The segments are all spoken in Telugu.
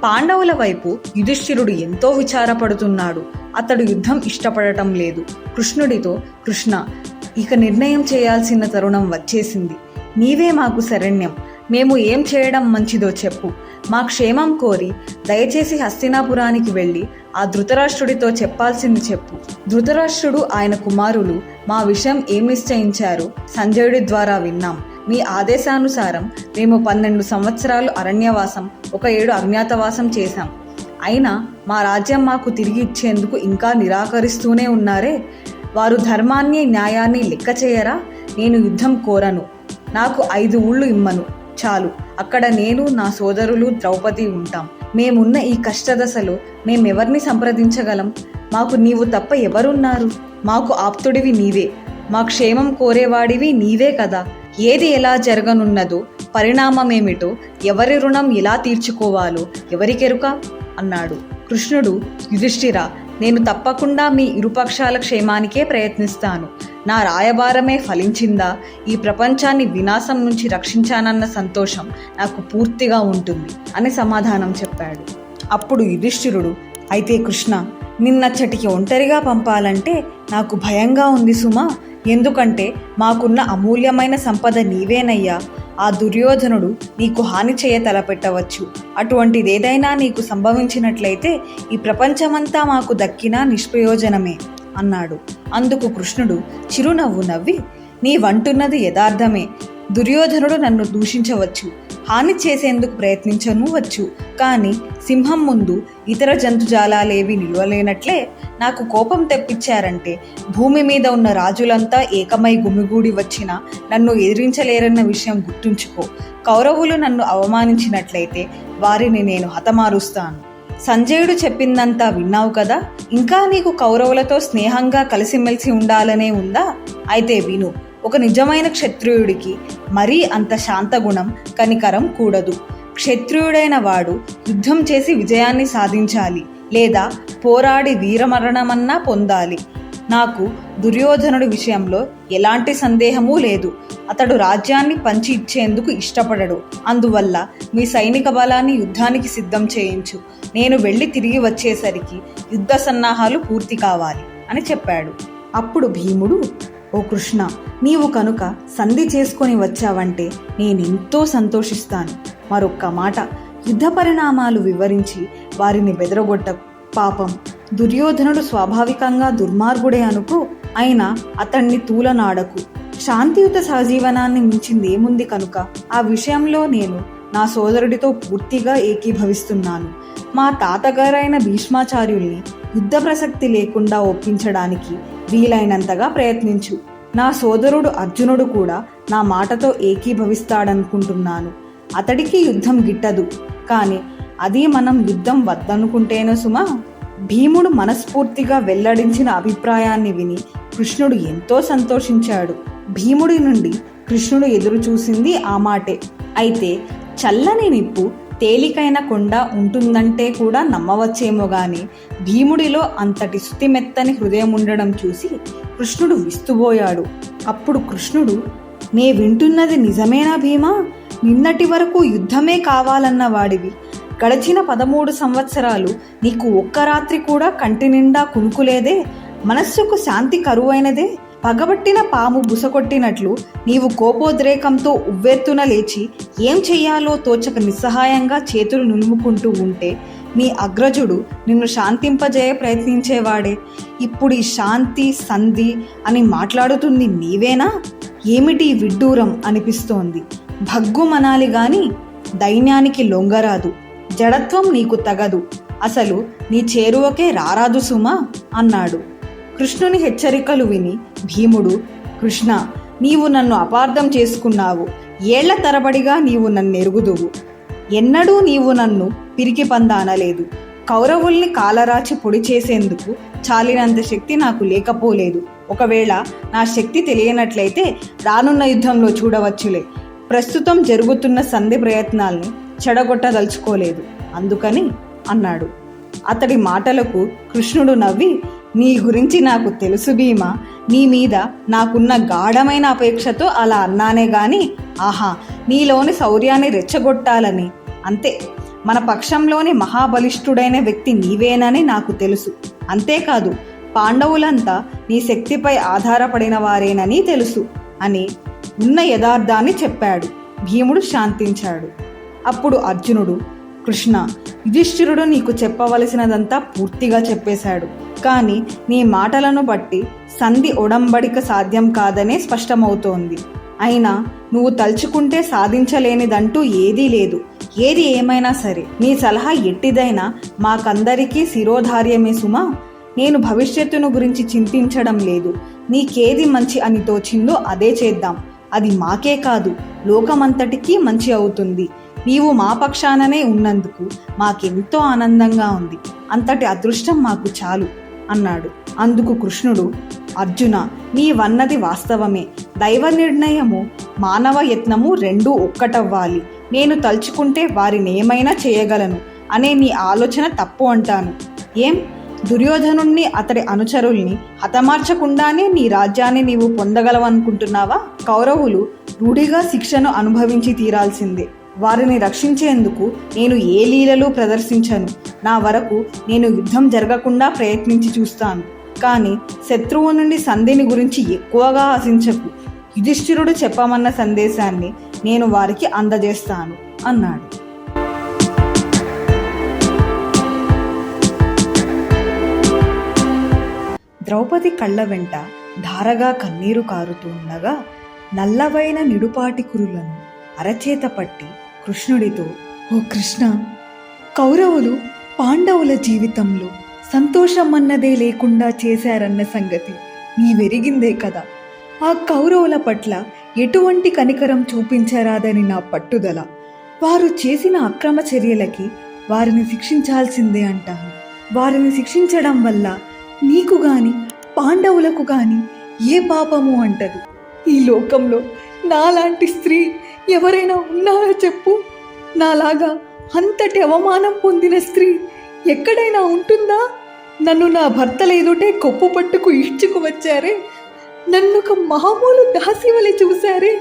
పాండవుల వైపు యుధిష్ఠిరుడు ఎంతో విచారపడుతున్నాడు. అతడు యుద్ధం ఇష్టపడటం లేదు. కృష్ణుడితో, కృష్ణ, ఇక నిర్ణయం చేయాల్సిన తరుణం వచ్చేసింది. నీవే మాకు శరణ్యం. మేము ఏం చేయడం మంచిదో చెప్పు. మా క్షేమం కోరి దయచేసి హస్తినాపురానికి వెళ్ళి ఆ ధృతరాష్ట్రుడితో చెప్పాల్సింది చెప్పు. ధృతరాష్ట్రుడు, ఆయన కుమారులు మా విషయం ఏం నిశ్చయించారు సంజయుడి ద్వారా విన్నాం. మీ ఆదేశానుసారం మేము 12 సంవత్సరాలు అరణ్యవాసం, 1 ఏడు అజ్ఞాతవాసం చేశాం. అయినా మా రాజ్యం మాకు తిరిగి ఇచ్చేందుకు ఇంకా నిరాకరిస్తూనే ఉన్నారే. వారు ధర్మాన్ని న్యాయాన్ని లెక్క చేయరా? నేను యుద్ధం కోరను. నాకు 5 ఊళ్ళు ఇమ్మను చాలు. అక్కడ నేను, నా సోదరులు, ద్రౌపది ఉంటాం. మేమున్న ఈ కష్టదశలో మేమెవర్ని సంప్రదించగలం? మాకు నీవు తప్ప ఎవరున్నారు? మాకు ఆప్తుడివి నీవే. మా క్షేమం కోరేవాడివి నీవే కదా. ఏది ఎలా జరగనున్నదో, పరిణామమేమిటో, ఎవరి రుణం ఎలా తీర్చుకోవాలో ఎవరికెరుక అన్నాడు. కృష్ణుడు, యుధిష్ఠిరా, నేను తప్పకుండా మీ ఇరుపక్షాల క్షేమానికే ప్రయత్నిస్తాను. నా రాయబారమే ఫలించిందా, ఈ ప్రపంచాన్ని వినాశం నుంచి రక్షించానన్న సంతోషం నాకు పూర్తిగా ఉంటుంది అని సమాధానం చెప్పాడు. అప్పుడు యుధిష్ఠిరుడు, అయితే కృష్ణ, నిన్నచ్చటికి ఒంటరిగా పంపాలంటే నాకు భయంగా ఉంది సుమా. ఎందుకంటే మాకున్న అమూల్యమైన సంపద నీవేనయ్యా. ఆ దుర్యోధనుడు నీకు హాని చేయ తలపెట్టవచ్చు. అటువంటిదేదైనా నీకు సంభవించినట్లయితే ఈ ప్రపంచమంతా మాకు దక్కినా నిష్ప్రయోజనమే అన్నాడు. అందుకు కృష్ణుడు చిరునవ్వు నవ్వి, నీవంటున్నది యథార్థమే. దుర్యోధనుడు నన్ను దూషించవచ్చు, హాని చేసేందుకు ప్రయత్నించనువచ్చు. కానీ సింహం ముందు ఇతర జంతుజాలాలేవి నిలవలేనట్లే నాకు కోపం తెప్పించారంటే భూమి మీద ఉన్న రాజులంతా ఏకమై గుమిగూడి వచ్చినా నన్ను ఎదిరించలేరన్న విషయం గుర్తుంచుకో. కౌరవులు నన్ను అవమానించినట్లయితే వారిని నేను హతమారుస్తాను. సంజయుడు చెప్పిందంతా విన్నావు కదా. ఇంకా నీకు కౌరవులతో స్నేహంగా కలిసిమెలిసి ఉండాలనే ఉందా? అయితే విను. ఒక నిజమైన క్షత్రియుడికి మరీ అంత శాంతగుణం, కనికరం కూడదు. క్షత్రియుడైన వాడు యుద్ధం చేసి విజయాన్ని సాధించాలి, లేదా పోరాడి వీరమరణమన్నా పొందాలి. నాకు దుర్యోధనుడి విషయంలో ఎలాంటి సందేహమూ లేదు. అతడు రాజ్యాన్ని పంచి ఇచ్చేందుకు ఇష్టపడడు. అందువల్ల మీ సైనిక బలాన్ని యుద్ధానికి సిద్ధం చేయించు. నేను వెళ్ళి తిరిగి వచ్చేసరికి యుద్ధ సన్నాహాలు పూర్తి కావాలి అని చెప్పాడు. అప్పుడు భీముడు, ఓ కృష్ణ, నీవు కనుక సంధి చేసుకొని వచ్చావంటే నేనెంతో సంతోషిస్తాను. మరొక్క మాట, యుద్ధ పరిణామాలు వివరించి వారిని బెదరగొట్టకు. పాపం దుర్యోధనుడు స్వాభావికంగా దుర్మార్గుడే అనుకో, అయినా అతన్ని తూలనాడకు. శాంతియుత సహజీవనాన్ని మించిందేముంది కనుక ఆ విషయంలో నేను నా సోదరుడితో పూర్తిగా ఏకీభవిస్తున్నాను. మా తాతగారైన భీష్మాచార్యుల్ని యుద్ధ ప్రసక్తి లేకుండా ఒప్పించడానికి వీలైనంతగా ప్రయత్నించు. నా సోదరుడు అర్జునుడు కూడా నా మాటతో ఏకీభవిస్తాడనుకుంటున్నాను. అతడికి యుద్ధం గిట్టదు. కానీ అది మనం యుద్ధం వద్దనుకుంటేనో సుమా. భీముడు మనస్ఫూర్తిగా వెల్లడించిన అభిప్రాయాన్ని విని కృష్ణుడు ఎంతో సంతోషించాడు. భీముడి నుండి కృష్ణుడు ఎదురు చూసింది ఆ మాటే. అయితే చల్లని నిప్పు తేలికైన కొండ ఉంటుందంటే కూడా నమ్మవచ్చేమో గాని భీముడిలో అంతటి శుతిమెత్తని హృదయం ఉండడం చూసి కృష్ణుడు విస్తుబోయాడు. అప్పుడు కృష్ణుడు, నే వింటున్నది నిజమేనా భీమా? నిన్నటి వరకు యుద్ధమే కావాలన్న వాడివి. గడిచిన 13 సంవత్సరాలు నీకు ఒక్క రాత్రి కూడా కంటి నిండా కునుకులేదే. మనస్సుకు శాంతి కరువైనదే. పగబట్టిన పాము బుసకొట్టినట్లు నీవు కోపోద్రేకంతో ఉవ్వెత్తున లేచి ఏం చెయ్యాలో తోచక నిస్సహాయంగా చేతులు నులుముకుంటూ ఉంటే నీ అగ్రజుడు నిన్ను శాంతింపజేయ ప్రయత్నించేవాడే. ఇప్పుడు ఈ శాంతి సంధి అని మాట్లాడుతుంది నీవేనా? ఏమిటి విడ్డూరం అనిపిస్తోంది. భగ్గుమనాలి గాని దైన్యానికి లొంగరాదు. జడత్వం నీకు తగదు. అసలు నీ చేరువకే రారాదు సుమా అన్నాడు. కృష్ణుని హెచ్చరికలు విని భీముడు, కృష్ణ, నీవు నన్ను అపార్థం చేసుకున్నావు. ఏళ్ల తరబడిగా నీవు నన్ను ఎరుగుదువు. ఎన్నడూ నీవు నన్ను పిరికి పంద అనలేదు. కౌరవుల్ని కాలరాచి పొడి చేసేందుకు చాలినంత శక్తి నాకు లేకపోలేదు. ఒకవేళ నా శక్తి తెలియనట్లయితే రానున్న యుద్ధంలో చూడవచ్చులే. ప్రస్తుతం జరుగుతున్న సంధి ప్రయత్నాల్ని చెడగొట్టదలుచుకోలేదు అందుకని అన్నాడు. అతడి మాటలకు కృష్ణుడు నవ్వి, నీ గురించి నాకు తెలుసు భీమా. నీ మీద నాకున్న గాఢమైన అపేక్షతో అలా అన్నానే గాని ఆహా, నీలోని శౌర్యాన్ని రెచ్చగొట్టాలని అంతే. మన పక్షంలోని మహాబలిష్ఠుడైన వ్యక్తి నీవేనని నాకు తెలుసు. అంతేకాదు పాండవులంతా నీ శక్తిపై ఆధారపడిన వారేనని తెలుసు అని ఉన్న యథార్థాన్ని చెప్పాడు. భీముడు శాంతించాడు. అప్పుడు అర్జునుడు, కృష్ణ, యుధిష్ఠిరుడు నీకు చెప్పవలసినదంతా పూర్తిగా చెప్పేశాడు. కానీ నీ మాటలను బట్టి సంధి ఒడంబడిక సాధ్యం కాదనే స్పష్టమవుతోంది. అయినా నువ్వు తలుచుకుంటే సాధించలేనిదంటూ ఏదీ లేదు. ఏది ఏమైనా సరే నీ సలహా ఎట్టిదైనా మాకందరికీ శిరోధార్యమే సుమా. నేను భవిష్యత్తును గురించి చింతించడం లేదు. నీకేది మంచి అని తోచిందో అదే చేద్దాం. అది మాకే కాదు, లోకమంతటికీ మంచి అవుతుంది. నీవు మా పక్షాననే ఉన్నందుకు మాకెంతో ఆనందంగా ఉంది. అంతటి అదృష్టం మాకు చాలు అన్నాడు. అందుకు కృష్ణుడు, అర్జున, నీవన్నది వాస్తవమే. దైవ నిర్ణయము మానవ యత్నము రెండూ ఒక్కటవ్వాలి. నేను తలుచుకుంటే వారినేమైనా చేయగలను అనే నీ ఆలోచన తప్పు అంటాను. ఏం, దుర్యోధనుణ్ణి అతడి అనుచరుల్ని హతమార్చకుండానే నీ రాజ్యాన్ని నీవు పొందగలవనుకుంటున్నావా? కౌరవులు రూఢిగా శిక్షను అనుభవించి తీరాల్సిందే. వారిని రక్షించేందుకు నేను ఏ లీలలు ప్రదర్శించను. నా వరకు నేను యుద్ధం జరగకుండా ప్రయత్నించి చూస్తాను. కానీ శత్రువు నుండి సంధిని గురించి ఎక్కువగా ఆశించకు. యుధిష్ఠిరుడు చెప్పమన్న సందేశాన్ని నేను వారికి అందజేస్తాను అన్నాడు. ద్రౌపది కళ్ళ వెంట ధారగా కన్నీరు కారుతూ ఉండగా నల్లవైన నిడుపాటి కురులను అరచేత పట్టి కృష్ణుడితో, ఓ కృష్ణ, కౌరవులు పాండవుల జీవితంలో సంతోషం అన్నదే లేకుండా చేశారన్న సంగతి నీవెరిగిందే కదా. ఆ కౌరవుల పట్ల ఎటువంటి కనికరం చూపించరాదని నా పట్టుదల. వారు చేసిన అక్రమ చర్యలకి వారిని శిక్షించాల్సిందే అంటాను. వారిని శిక్షించడం వల్ల నీకు గాని పాండవులకు గాని ఏ పాపము అంటదు. ఈ లోకంలో నాలాంటి స్త్రీ ఎవరైనా ఉన్నారో చెప్పు? నాలాగా అంతటి అవమానం పొందిన స్త్రీ ఎక్కడైనా ఉంటుందా? నన్ను నా భర్తల ఎదుటే కొప్పు పట్టుకు ఈడ్చుకు వచ్చారే. నన్ను ఒక మామూలు దాసివలి చూశారే.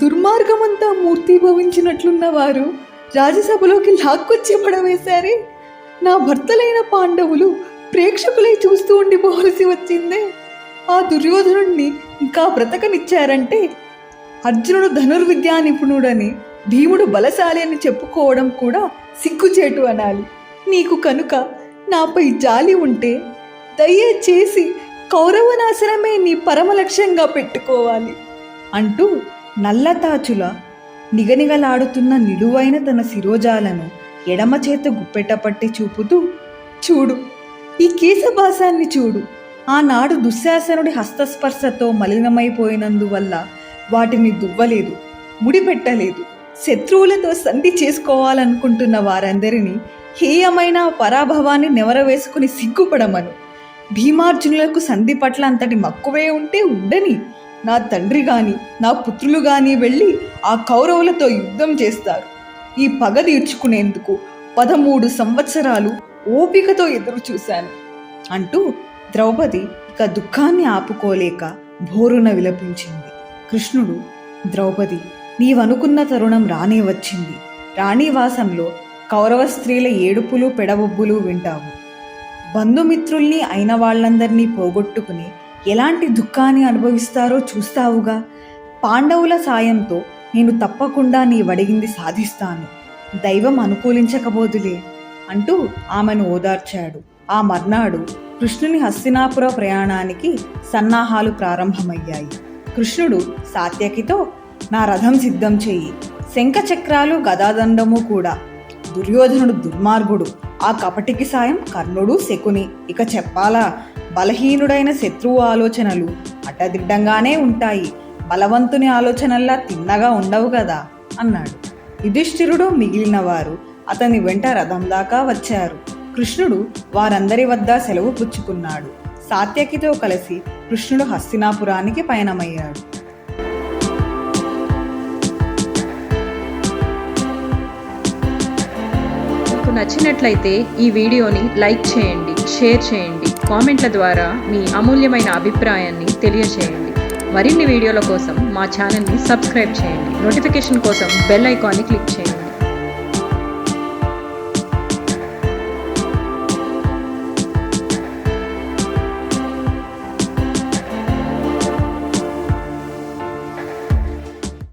దుర్మార్గమంతా మూర్తిభవించినట్లున్న వారు రాజ్యసభలోకి లాక్కొచ్చి పడవేశారే. నా భర్తలైన పాండవులు ప్రేక్షకులై చూస్తూ ఉండిపోవలసి వచ్చిందే. ఆ దుర్యోధనుణ్ణి ఇంకా బ్రతకనిచ్చారంటే అర్జునుడు ధనుర్విద్యా నిపుణుడని, భీముడు బలశాలి అని చెప్పుకోవడం కూడా సిగ్గుచేటు అనాలి. నీకు కనుక నాపై జాలి ఉంటే దయచేసి కౌరవనాశనమే నీ పరమ లక్ష్యంగా పెట్టుకోవాలి అంటూ నల్లతాచుల నిగనిగలాడుతున్న నిలువైన తన శిరోజాలను ఎడమ చేత గుప్పెటపట్టి చూపుతూ, చూడు, ఈ కేశభాసాన్ని చూడు. ఆనాడు దుశ్శాసనుడి హస్తస్పర్శతో మలినమైపోయినందువల్ల వాటిని దువ్వలేదు, ముడిపెట్టలేదు. శత్రువులతో సంధి చేసుకోవాలనుకుంటున్న వారందరినీ హేయమైన పరాభవాన్ని నెవరవేసుకుని సిగ్గుపడమను. భీమార్జునులకు సంధి పట్ల అంతటి మక్కువే ఉంటే ఉండని. నా తండ్రి గాని నా పుత్రులు గాని వెళ్ళి ఆ కౌరవులతో యుద్ధం చేస్తారు. ఈ పగ తీర్చుకునేందుకు 13 సంవత్సరాలు ఓపికతో ఎదురు చూశాను అంటూ ద్రౌపది ఇక దుఃఖాన్ని ఆపుకోలేక భోరున విలపించింది. కృష్ణుడు, ద్రౌపది, నీవనుకున్న తరుణం రానే వచ్చింది. రాణివాసంలో కౌరవ స్త్రీల ఏడుపులు పెడబొబ్బులు వింటావు. బంధుమిత్రుల్ని అయిన వాళ్ళందరినీ పోగొట్టుకుని ఎలాంటి దుఃఖాన్ని అనుభవిస్తారో చూస్తావుగా. పాండవుల సాయంతో నేను తప్పకుండా నీ వడిగింది సాధిస్తాను. దైవం అనుకూలించకపోదులే అంటూ ఆమెను ఓదార్చాడు. ఆ మర్నాడు కృష్ణుని హస్తినాపుర ప్రయాణానికి సన్నాహాలు ప్రారంభమయ్యాయి. కృష్ణుడు సాత్యకితో, నా రథం సిద్ధం చెయ్యి, శంఖచక్రాలు గదాదండము కూడా. దుర్యోధనుడు దుర్మార్గుడు, ఆ కపటికి సాయం కర్ణుడు శకుని. ఇక చెప్పాలా, బలహీనుడైన శత్రువు ఆలోచనలు అడ్డదిడ్డంగానే ఉంటాయి. బలవంతుని ఆలోచనల్లా తిన్నగా ఉండవు కదా అన్నాడు. యుధిష్ఠిరుడు మిగిలిన వారు అతని వెంట రథం దాకా వచ్చారు. కృష్ణుడు వారందరి వద్ద సెలవు పుచ్చుకున్నాడు. సాత్యకితో కలిసి కృష్ణుడు హస్తినాపురానికి పయనమయ్యాడు. మీకు నచ్చినట్లయితే ఈ వీడియోని లైక్ చేయండి, షేర్ చేయండి, కామెంట్ల ద్వారా మీ అమూల్యమైన అభిప్రాయాన్ని తెలియజేయండి. మరిన్ని వీడియోల కోసం మా ఛానల్ని సబ్స్క్రైబ్ చేయండి. నోటిఫికేషన్ కోసం బెల్ ఐకాన్ని క్లిక్ చేయండి.